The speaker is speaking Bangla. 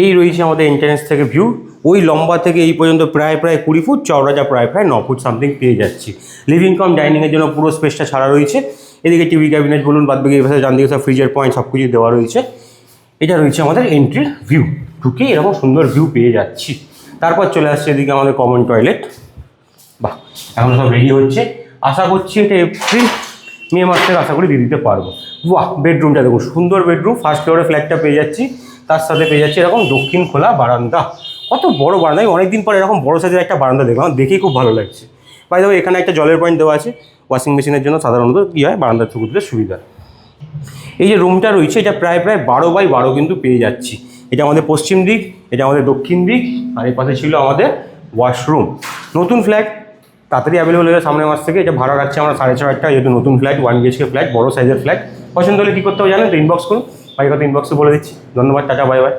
এই রয়েছে আমাদের এন্ট্রান্স থেকে ভিউ। ওই লম্বা থেকে এই পর্যন্ত প্রায় 20 ফুট, চওড়া যা প্রায় 9 ফুট সামথিং পেয়ে যাচ্ছি। লিভিং কাম ডাইনিংয়ের জন্য পুরো স্পেসটা ছাড়া রয়েছে। এদিকে টিভি ক্যাবিনেট বলুন, বাদ বাকি এভাবে জান দিকে সব ফ্রিজের পয়েন্ট সব কিছু দেওয়া রয়েছে। এটা রয়েছে আমাদের এন্ট্রির ভিউ। ঢুকে এরকম সুন্দর ভিউ পেয়ে যাচ্ছি। তারপর চলে আসছে এদিকে আমাদের কমন টয়লেট। বাহ, এখন সব রেডি হচ্ছে। আশা করছি এটা এপ্রিল মে মাস থেকে আশা করি দিয়ে দিতে পারবো। বাহ, বেডরুমটা দেখুন, সুন্দর বেডরুম। ফার্স্ট ফ্লোরে ফ্ল্যাটটা পেয়ে যাচ্ছি, তার সাথে পেয়ে যাচ্ছি এরকম দক্ষিণ খোলা বারান্দা। কত বড় বারান্দা! আমি অনেকদিন পর এরকম বড় সাইজের একটা বারান্দা দেখলাম, দেখেই খুব ভালো লাগছে। বাই দ্য ওয়ে, এখানে একটা জলের পয়েন্ট দেওয়া আছে। ওয়াশিং মেশিনের জন্য সাধারণত কী হয়, বারান্দার চোখ দিতে সুবিধা। এই যে রুমটা রয়েছে, এটা প্রায় 12x12 কিন্তু পেয়ে যাচ্ছি। এটা আমাদের পশ্চিম দিক, এটা আমাদের দক্ষিণ দিক, আর এই পাশে ছিল আমাদের ওয়াশরুম। নতুন ফ্ল্যাট, তাড়াতাড়ি অ্যাভেলেবল হয়ে সামনের মাস থেকে। এটা ভাড়া রাখছি আমরা 6,500 টাকা, যেহেতু নতুন ফ্ল্যাট, 1 BHK ফ্ল্যাট, বড় সাইজের ফ্ল্যাট। পছন্দ হলে কী করতে হবে জানেন তো, ইনবক্স করুন। বাকি কথা ইনবক্সে বলে দিচ্ছি। ধন্যবাদ, টাটা, বাই বাই।